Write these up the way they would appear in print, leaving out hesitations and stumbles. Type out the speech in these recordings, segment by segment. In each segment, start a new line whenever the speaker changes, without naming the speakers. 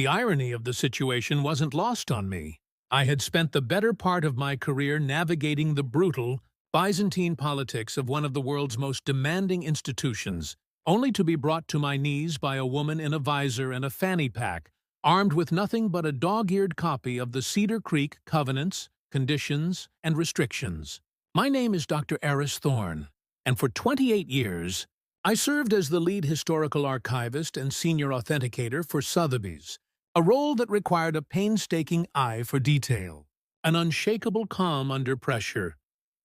The irony of the situation wasn't lost on me. I had spent the better part of my career navigating the brutal, Byzantine politics of one of the world's most demanding institutions, only to be brought to my knees by a woman in a visor and a fanny pack, armed with nothing but a dog-eared copy of the Cedar Creek Covenants, Conditions, and Restrictions. My name is Dr. Eris Thorne, and for 28 years, I served as the lead historical archivist and senior authenticator for Sotheby's, a role that required a painstaking eye for detail, an unshakable calm under pressure,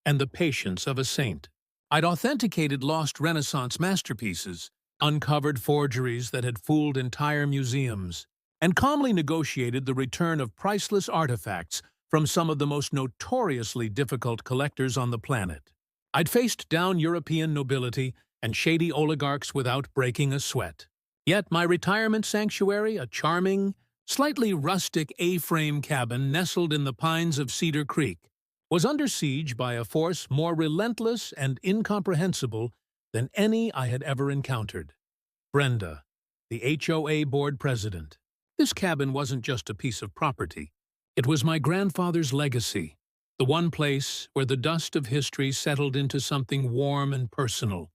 and the patience of a saint. I'd authenticated lost Renaissance masterpieces, uncovered forgeries that had fooled entire museums, and calmly negotiated the return of priceless artifacts from some of the most notoriously difficult collectors on the planet. I'd faced down European nobility and shady oligarchs without breaking a sweat. Yet my retirement sanctuary, a charming, slightly rustic A-frame cabin nestled in the pines of Cedar Creek, was under siege by a force more relentless and incomprehensible than any I had ever encountered. Brenda, the HOA board president. This cabin wasn't just a piece of property. It was my grandfather's legacy, the one place where the dust of history settled into something warm and personal,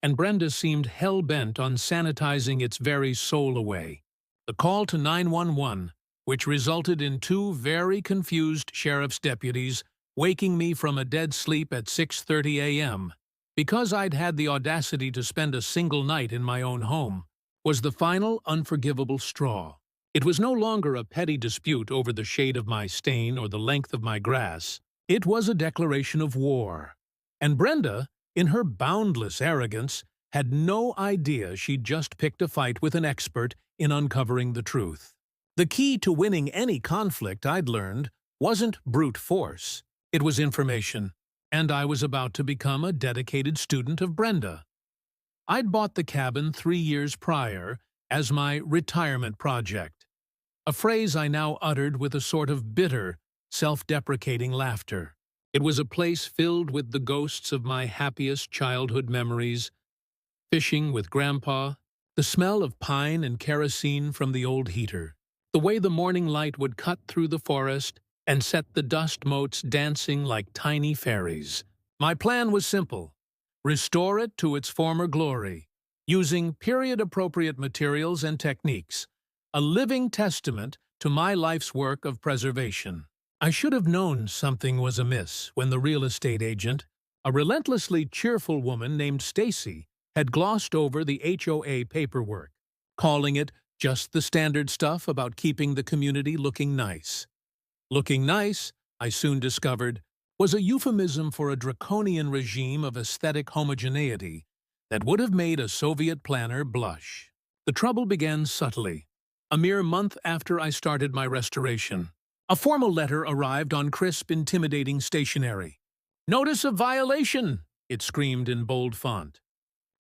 and Brenda seemed hell-bent on sanitizing its very soul away. The call to 911, which resulted in 2 very confused sheriff's deputies waking me from a dead sleep at 6:30 a.m., because I'd had the audacity to spend a single night in my own home, was the final unforgivable straw. It was no longer a petty dispute over the shade of my stain or the length of my grass. It was a declaration of war. And Brenda, in her boundless arrogance, had no idea she'd just picked a fight with an expert in uncovering the truth. The key to winning any conflict, I'd learned, wasn't brute force. It was information, and I was about to become a dedicated student of Brenda. I'd bought the cabin 3 years prior as my retirement project, a phrase I now uttered with a sort of bitter, self-deprecating laughter. It was a place filled with the ghosts of my happiest childhood memories: fishing with Grandpa, the smell of pine and kerosene from the old heater, the way the morning light would cut through the forest and set the dust motes dancing like tiny fairies. My plan was simple: restore it to its former glory, using period-appropriate materials and techniques, a living testament to my life's work of preservation. I should have known something was amiss when the real estate agent, a relentlessly cheerful woman named Stacy, had glossed over the HOA paperwork, calling it just the standard stuff about keeping the community looking nice. Looking nice, I soon discovered, was a euphemism for a draconian regime of aesthetic homogeneity that would have made a Soviet planner blush. The trouble began subtly. A mere month after I started my restoration, a formal letter arrived on crisp, intimidating stationery. "Notice of violation," it screamed in bold font.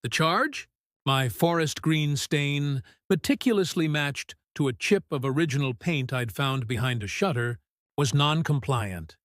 The charge? My forest green stain, meticulously matched to a chip of original paint I'd found behind a shutter, was non-compliant.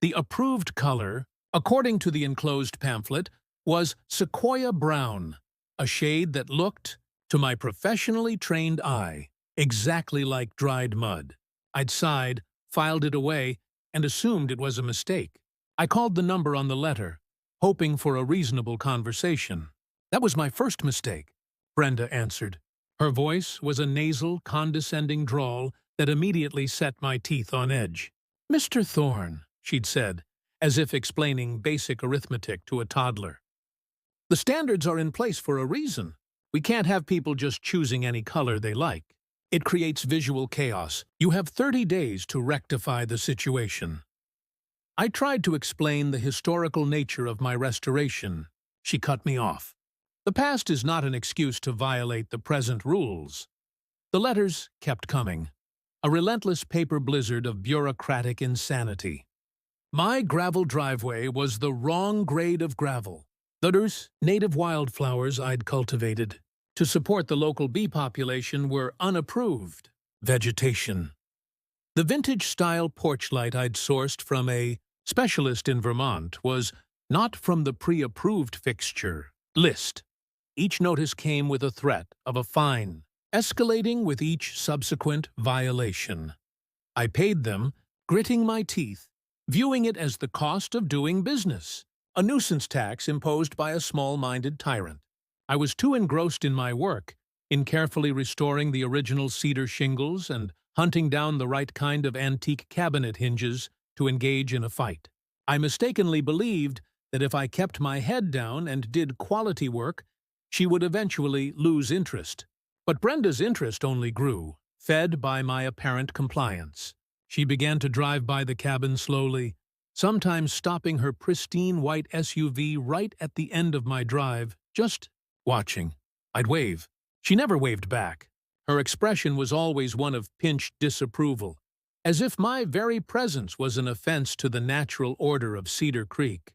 The approved color, according to the enclosed pamphlet, was sequoia brown, a shade that looked, to my professionally trained eye, exactly like dried mud. I'd sighed, filed it away, and assumed it was a mistake. I called the number on the letter, hoping for a reasonable conversation. "That was my first mistake," Brenda answered. Her voice was a nasal, condescending drawl that immediately set my teeth on edge. "Mr. Thorne," she'd said, as if explaining basic arithmetic to a toddler. "The standards are in place for a reason. We can't have people just choosing any color they like. It creates visual chaos. You have 30 days to rectify the situation." I tried to explain the historical nature of my restoration. She cut me off. "The past is not an excuse to violate the present rules." The letters kept coming, a relentless paper blizzard of bureaucratic insanity. My gravel driveway was the wrong grade of gravel. Those native wildflowers I'd cultivated to support the local bee population were unapproved vegetation. The vintage-style porch light I'd sourced from a specialist in Vermont was not from the pre-approved fixture list. Each notice came with a threat of a fine, escalating with each subsequent violation. I paid them, gritting my teeth, viewing it as the cost of doing business, a nuisance tax imposed by a small-minded tyrant. I was too engrossed in my work, in carefully restoring the original cedar shingles and hunting down the right kind of antique cabinet hinges to engage in a fight. I mistakenly believed that if I kept my head down and did quality work, she would eventually lose interest. But Brenda's interest only grew, fed by my apparent compliance. She began to drive by the cabin slowly, sometimes stopping her pristine white SUV right at the end of my drive, just watching. I'd wave. She never waved back. Her expression was always one of pinched disapproval, as if my very presence was an offense to the natural order of Cedar Creek.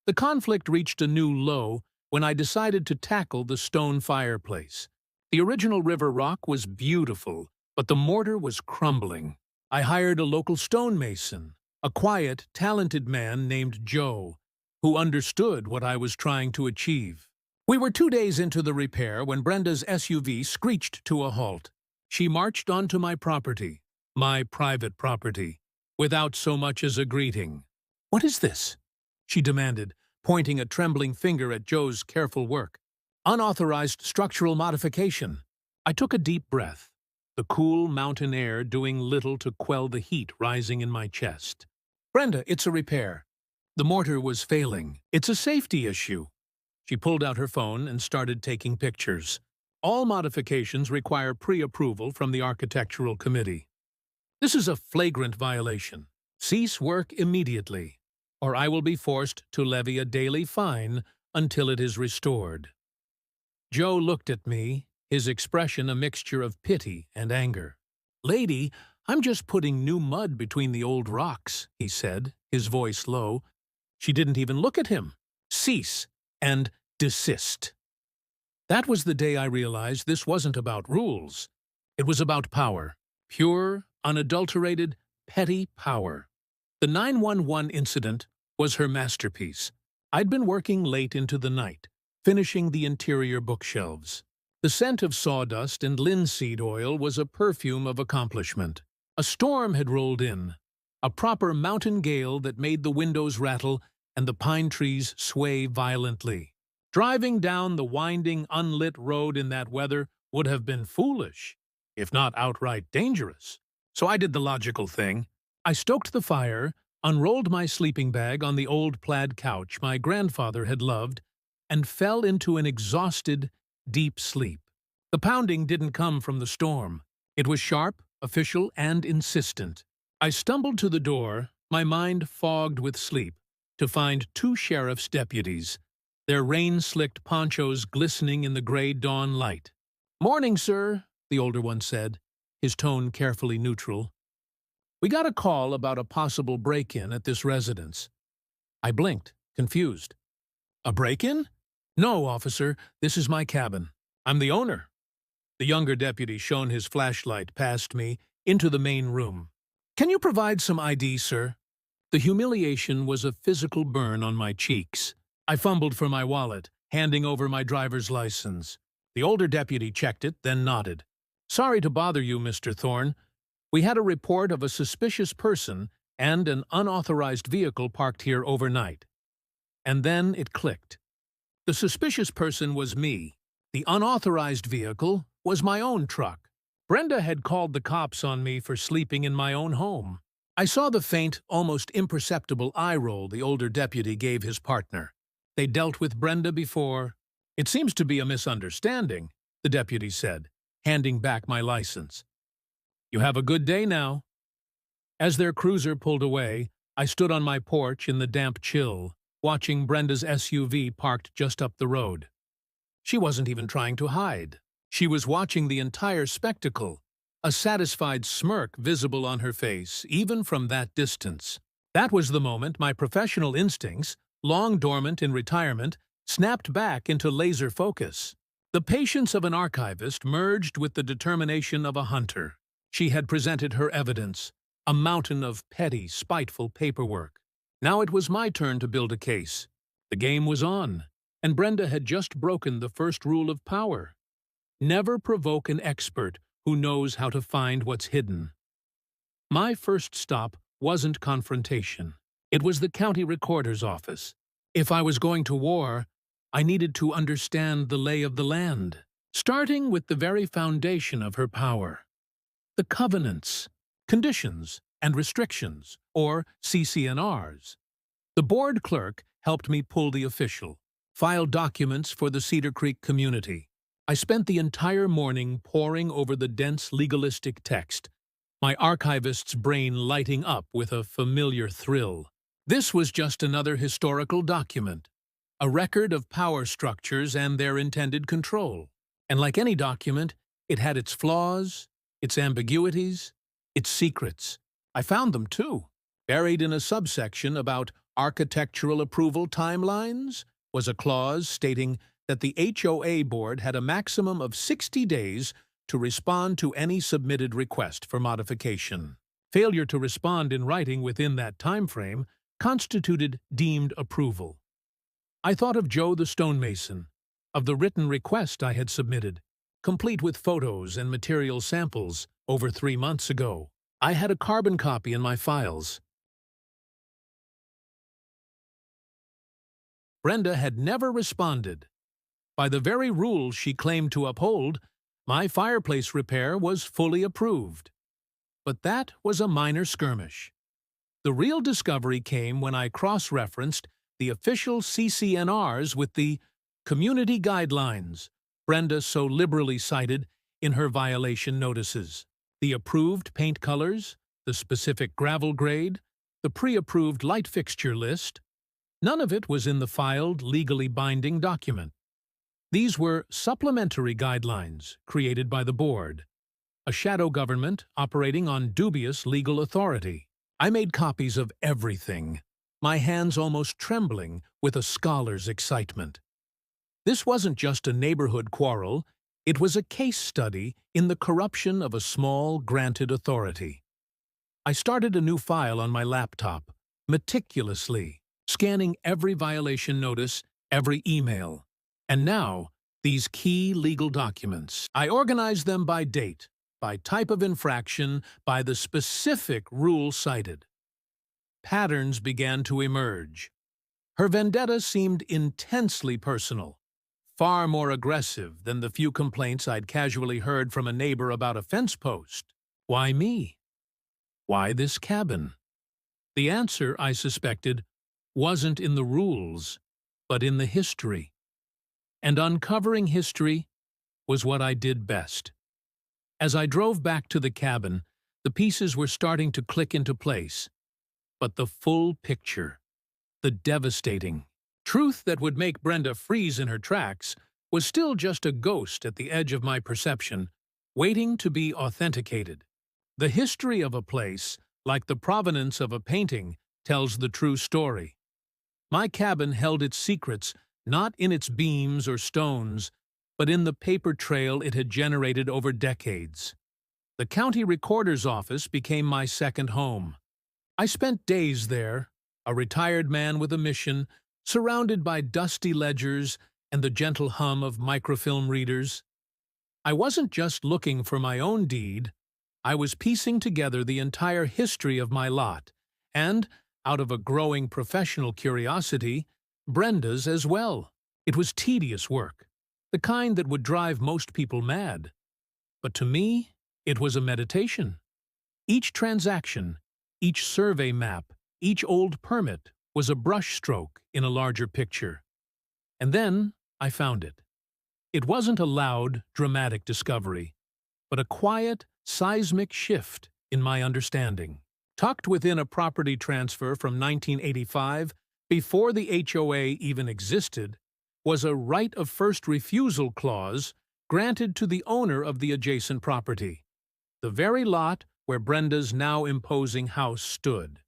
The conflict reached a new low when I decided to tackle the stone fireplace. The original river rock was beautiful, but the mortar was crumbling. I hired a local stonemason, a quiet, talented man named Joe, who understood what I was trying to achieve. We were 2 days into the repair when Brenda's SUV screeched to a halt. She marched onto my property, my private property, without so much as a greeting. "What is this?" she demanded, pointing a trembling finger at Joe's careful work. "Unauthorized structural modification." I took a deep breath, the cool mountain air doing little to quell the heat rising in my chest. "Brenda, it's a repair. The mortar was failing. It's a safety issue." She pulled out her phone and started taking pictures. "All modifications require pre-approval from the architectural committee. This is a flagrant violation. Cease work immediately, or I will be forced to levy a daily fine until it is restored." Joe looked at me, his expression a mixture of pity and anger. "Lady, I'm just putting new mud between the old rocks," he said, his voice low. She didn't even look at him. "Cease and desist." That was the day I realized this wasn't about rules. It was about power. Pure, unadulterated, petty power. The 911 incident was her masterpiece. I'd been working late into the night, finishing the interior bookshelves. The scent of sawdust and linseed oil was a perfume of accomplishment. A storm had rolled in, a proper mountain gale that made the windows rattle and the pine trees sway violently. Driving down the winding, unlit road in that weather would have been foolish, if not outright dangerous. So I did the logical thing. I stoked the fire, unrolled my sleeping bag on the old plaid couch my grandfather had loved, and fell into an exhausted, deep sleep. The pounding didn't come from the storm. It was sharp, official, and insistent. I stumbled to the door, my mind fogged with sleep, to find 2 sheriff's deputies, their rain-slicked ponchos glistening in the gray dawn light. "Morning, sir," the older one said, his tone carefully neutral. "We got a call about a possible break-in at this residence." I blinked, confused. "A break-in?" "No, officer, this is my cabin. I'm the owner." The younger deputy shone his flashlight past me into the main room. "Can you provide some ID, sir?" The humiliation was a physical burn on my cheeks. I fumbled for my wallet, handing over my driver's license. The older deputy checked it, then nodded. "Sorry to bother you, Mr. Thorne. We had a report of a suspicious person and an unauthorized vehicle parked here overnight." And then it clicked. The suspicious person was me. The unauthorized vehicle was my own truck. Brenda had called the cops on me for sleeping in my own home. I saw the faint, almost imperceptible eye roll the older deputy gave his partner. They dealt with Brenda before. "It seems to be a misunderstanding," the deputy said, handing back my license. "You have a good day now." As their cruiser pulled away, I stood on my porch in the damp chill, watching Brenda's SUV parked just up the road. She wasn't even trying to hide. She was watching the entire spectacle, a satisfied smirk visible on her face, even from that distance. That was the moment my professional instincts, long dormant in retirement, snapped back into laser focus. The patience of an archivist merged with the determination of a hunter. She had presented her evidence, a mountain of petty, spiteful paperwork. Now it was my turn to build a case. The game was on, and Brenda had just broken the first rule of power. Never provoke an expert who knows how to find what's hidden. My first stop wasn't confrontation. It was the county recorder's office. If I was going to war, I needed to understand the lay of the land, starting with the very foundation of her power. The covenants, conditions, and restrictions, or CCNRs. The board clerk helped me pull the official, file documents for the Cedar Creek community. I spent the entire morning poring over the dense legalistic text, my archivist's brain lighting up with a familiar thrill. This was just another historical document, a record of power structures and their intended control. And like any document, it had its flaws, its ambiguities, its secrets. I found them too. Buried in a subsection about architectural approval timelines was a clause stating that the HOA board had a maximum of 60 days to respond to any submitted request for modification. Failure to respond in writing within that time frame constituted deemed approval. I thought of Joe the stonemason, of the written request I had submitted, complete with photos and material samples, over 3 months ago. I had a carbon copy in my files. Brenda had never responded. By the very rules she claimed to uphold, my fireplace repair was fully approved. But that was a minor skirmish. The real discovery came when I cross-referenced the official CCNRs with the community guidelines Brenda so liberally cited in her violation notices. The approved paint colors, the specific gravel grade, the pre-approved light fixture list. None of it was in the filed, legally binding document. These were supplementary guidelines created by the board, a shadow government operating on dubious legal authority. I made copies of everything, my hands almost trembling with a scholar's excitement. This wasn't just a neighborhood quarrel, it was a case study in the corruption of a small, granted authority. I started a new file on my laptop, meticulously, scanning every violation notice, every email. And now, these key legal documents. I organized them by date, by type of infraction, by the specific rule cited. Patterns began to emerge. Her vendetta seemed intensely personal, far more aggressive than the few complaints I'd casually heard from a neighbor about a fence post. Why me? Why this cabin? The answer, I suspected, wasn't in the rules, but in the history. And uncovering history was what I did best. As I drove back to the cabin, the pieces were starting to click into place. But the full picture, the devastating truth that would make Brenda freeze in her tracks, was still just a ghost at the edge of my perception, waiting to be authenticated. The history of a place, like the provenance of a painting, tells the true story. My cabin held its secrets not in its beams or stones, but in the paper trail it had generated over decades. The county recorder's office became my second home. I spent days there, a retired man with a mission, surrounded by dusty ledgers and the gentle hum of microfilm readers. I wasn't just looking for my own deed, I was piecing together the entire history of my lot, and, out of a growing professional curiosity, Brenda's as well. It was tedious work, the kind that would drive most people mad. But to me, it was a meditation. Each transaction, each survey map, each old permit was a brushstroke in a larger picture. And then I found it. It wasn't a loud, dramatic discovery, but a quiet, seismic shift in my understanding. Tucked within a property transfer from 1985, before the HOA even existed, was a right of first refusal clause granted to the owner of the adjacent property, the very lot where Brenda's now imposing house stood.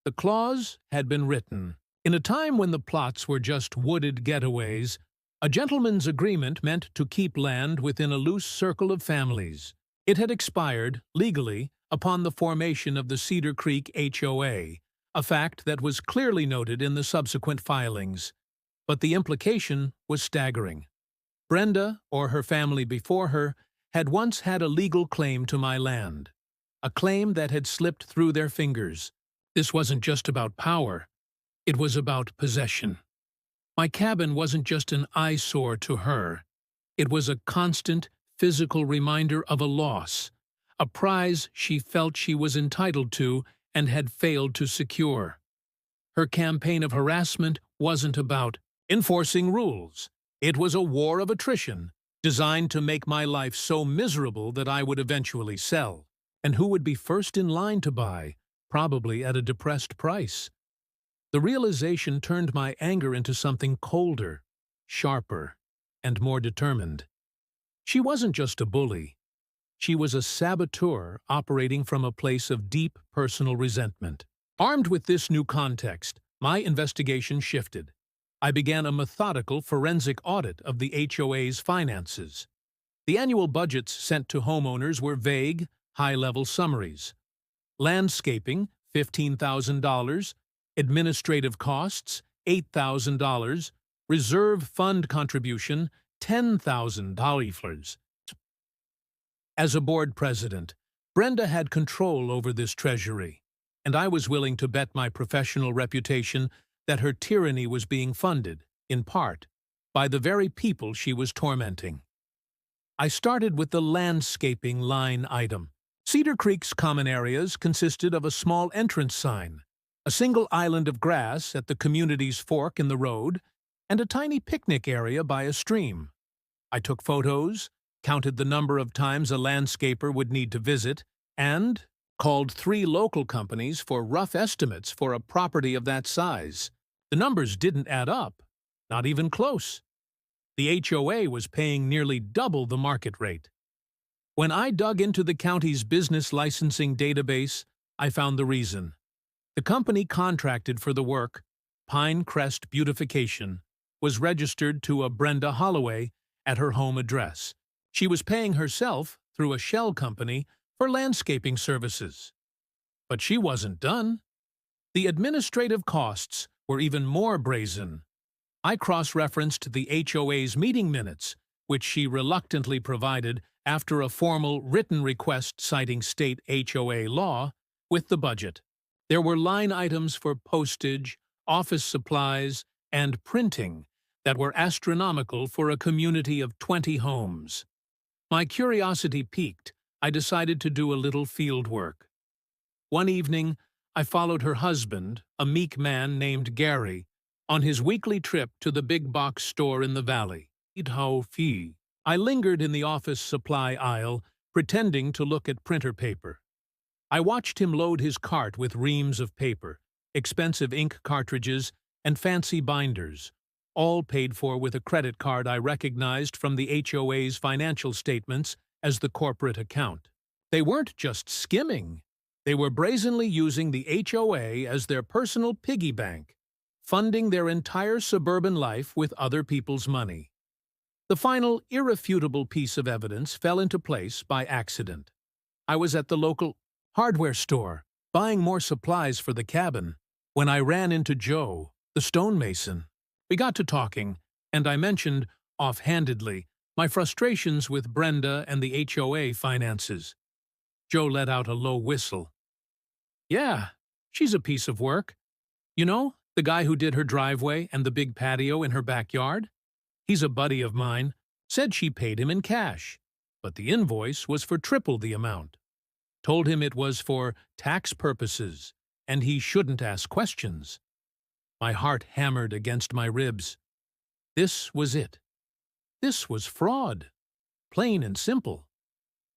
The clause had been written. In a time when the plots were just wooded getaways, a gentleman's agreement meant to keep land within a loose circle of families. It had expired, legally, upon the formation of the Cedar Creek HOA, a fact that was clearly noted in the subsequent filings. But the implication was staggering. Brenda, or her family before her, had once had a legal claim to my land, a claim that had slipped through their fingers. This wasn't just about power, it was about possession. My cabin wasn't just an eyesore to her. It was a constant, physical reminder of a loss, a prize she felt she was entitled to and had failed to secure. Her campaign of harassment wasn't about enforcing rules. It was a war of attrition, designed to make my life so miserable that I would eventually sell. And who would be first in line to buy, probably at a depressed price? The realization turned my anger into something colder, sharper, and more determined. She wasn't just a bully. She was a saboteur operating from a place of deep personal resentment. Armed with this new context, my investigation shifted. I began a methodical forensic audit of the HOA's finances. The annual budgets sent to homeowners were vague, high-level summaries. Landscaping, $15,000. Administrative costs, $8,000. Reserve fund contribution, $10,000. As a board president, Brenda had control over this treasury, and I was willing to bet my professional reputation that her tyranny was being funded, in part, by the very people she was tormenting. I started with the landscaping line item. Cedar Creek's common areas consisted of a small entrance sign, a single island of grass at the community's fork in the road, and a tiny picnic area by a stream. I took photos, counted the number of times a landscaper would need to visit, and called 3 local companies for rough estimates for a property of that size. The numbers didn't add up, not even close. The HOA was paying nearly double the market rate. When I dug into the county's business licensing database, I found the reason. The company contracted for the work, Pine Crest Beautification, was registered to a Brenda Holloway at her home address. She was paying herself, through a shell company, for landscaping services. But she wasn't done. The administrative costs were even more brazen. I cross-referenced the HOA's meeting minutes, which she reluctantly provided after a formal written request citing state HOA law, with the budget. There were line items for postage, office supplies, and printing that were astronomical for a community of 20 homes. My curiosity piqued. I decided to do a little field work. One evening, I followed her husband, a meek man named Gary, on his weekly trip to the big box store in the valley. I lingered in the office supply aisle, pretending to look at printer paper. I watched him load his cart with reams of paper, expensive ink cartridges, and fancy binders, all paid for with a credit card I recognized from the HOA's financial statements as the corporate account. They weren't just skimming. They were brazenly using the HOA as their personal piggy bank, funding their entire suburban life with other people's money. The final, irrefutable piece of evidence fell into place by accident. I was at the local hardware store, buying more supplies for the cabin, when I ran into Joe, the stonemason. We got to talking, and I mentioned, offhandedly, my frustrations with Brenda and the HOA finances. Joe let out a low whistle. Yeah, she's a piece of work. You know, the guy who did her driveway and the big patio in her backyard? He's a buddy of mine. Said she paid him in cash, but the invoice was for triple the amount. Told him it was for tax purposes, and he shouldn't ask questions. My heart hammered against my ribs. This was it. This was fraud. Plain and simple.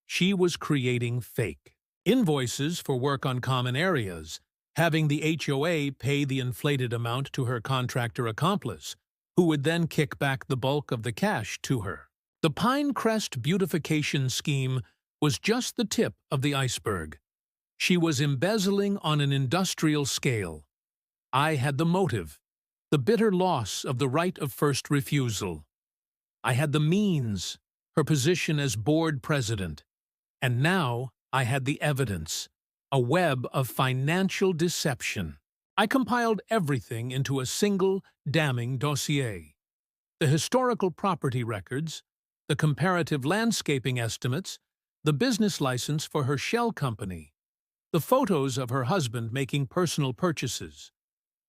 She was creating fake invoices for work on common areas, having the HOA pay the inflated amount to her contractor accomplice, who would then kick back the bulk of the cash to her. The Pine Crest beautification scheme was just the tip of the iceberg. She was embezzling on an industrial scale. I had the motive, the bitter loss of the right of first refusal. I had the means, her position as board president. And now I had the evidence, a web of financial deception. I compiled everything into a single damning dossier. The historical property records, the comparative landscaping estimates, the business license for her shell company, the photos of her husband making personal purchases,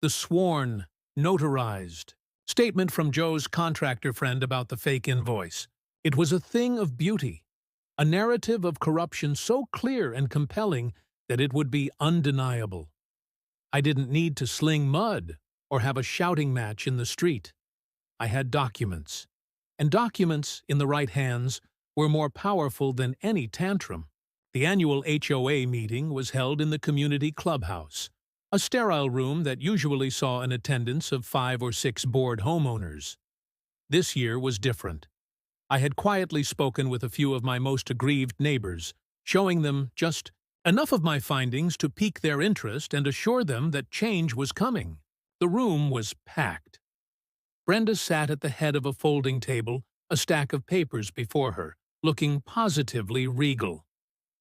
the sworn, notarized statement from Joe's contractor friend about the fake invoice. It was a thing of beauty, a narrative of corruption so clear and compelling that it would be undeniable. I didn't need to sling mud or have a shouting match in the street. I had documents, and documents in the right hands were more powerful than any tantrum. The annual HOA meeting was held in the community clubhouse, a sterile room that usually saw an attendance of 5 or 6 bored homeowners. This year was different. I had quietly spoken with a few of my most aggrieved neighbors, showing them just enough of my findings to pique their interest and assure them that change was coming. The room was packed. Brenda sat at the head of a folding table, a stack of papers before her, looking positively regal.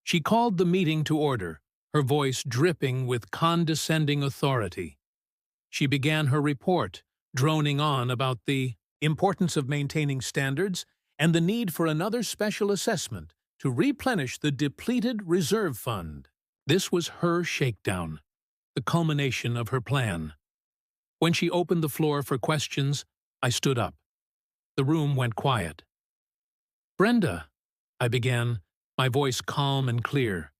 She called the meeting to order, her voice dripping with condescending authority. She began her report, droning on about the importance of maintaining standards and the need for another special assessment to replenish the depleted reserve fund. This was her shakedown, the culmination of her plan. When she opened the floor for questions, I stood up. The room went quiet. "Brenda," I began, my voice calm and clear,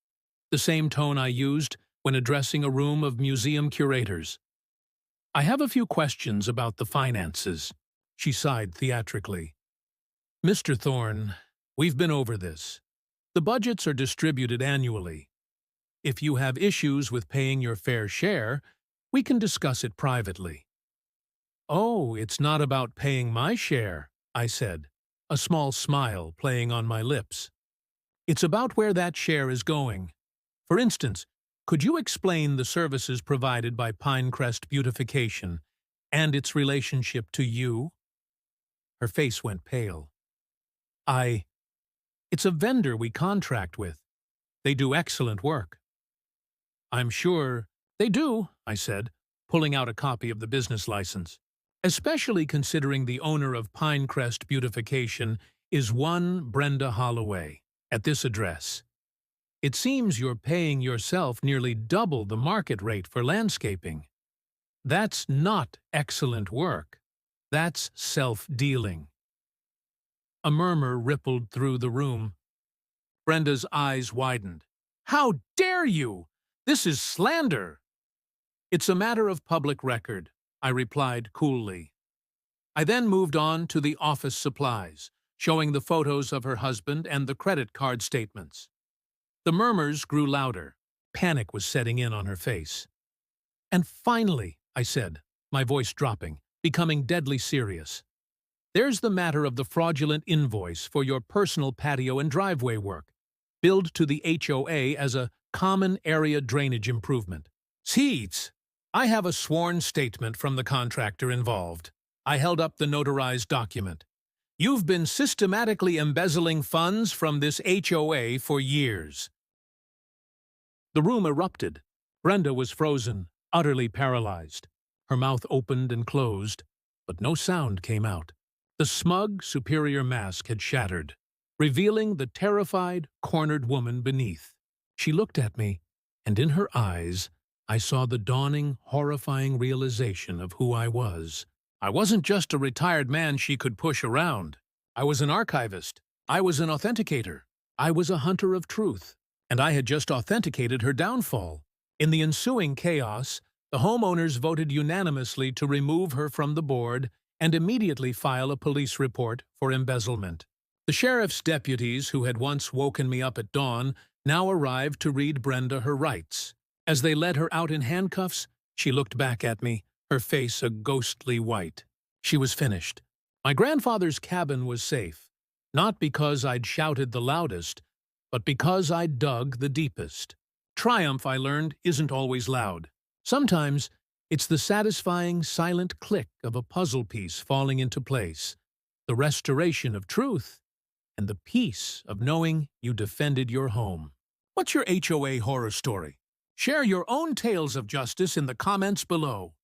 the same tone I used when addressing a room of museum curators. "I have a few questions about the finances." She sighed theatrically. "Mr. Thorne, we've been over this. The budgets are distributed annually. If you have issues with paying your fair share, we can discuss it privately." "Oh, it's not about paying my share," I said, a small smile playing on my lips. "It's about where that share is going. For instance, could you explain the services provided by Pinecrest Beautification and its relationship to you?" Her face went pale. It's a vendor we contract with. They do excellent work." "I'm sure they do," I said, pulling out a copy of the business license. "Especially considering the owner of Pinecrest Beautification is one Brenda Holloway, at this address. It seems you're paying yourself nearly double the market rate for landscaping. That's not excellent work. That's self-dealing." A murmur rippled through the room. Brenda's eyes widened. "How dare you! This is slander!" "It's a matter of public record," I replied coolly. I then moved on to the office supplies, showing the photos of her husband and the credit card statements. The murmurs grew louder. Panic was setting in on her face. "And finally," I said, my voice dropping, becoming deadly serious, "there's the matter of the fraudulent invoice for your personal patio and driveway work, billed to the HOA as a common area drainage improvement. Seeds! I have a sworn statement from the contractor involved." I held up the notarized document. "You've been systematically embezzling funds from this HOA for years." The room erupted. Brenda was frozen, utterly paralyzed. Her mouth opened and closed, but no sound came out. The smug, superior mask had shattered, revealing the terrified, cornered woman beneath. She looked at me, and in her eyes I saw the dawning, horrifying realization of who I was. I wasn't just a retired man she could push around. I was an archivist. I was an authenticator. I was a hunter of truth, and I had just authenticated her downfall. In the ensuing chaos, the homeowners voted unanimously to remove her from the board and immediately file a police report for embezzlement. The sheriff's deputies, who had once woken me up at dawn, now arrived to read Brenda her rights. As they led her out in handcuffs, she looked back at me, her face a ghostly white. She was finished. My grandfather's cabin was safe, not because I'd shouted the loudest, but because I'd dug the deepest. Triumph, I learned, isn't always loud. Sometimes it's the satisfying, silent click of a puzzle piece falling into place, the restoration of truth, and the peace of knowing you defended your home. What's your HOA horror story? Share your own tales of justice in the comments below.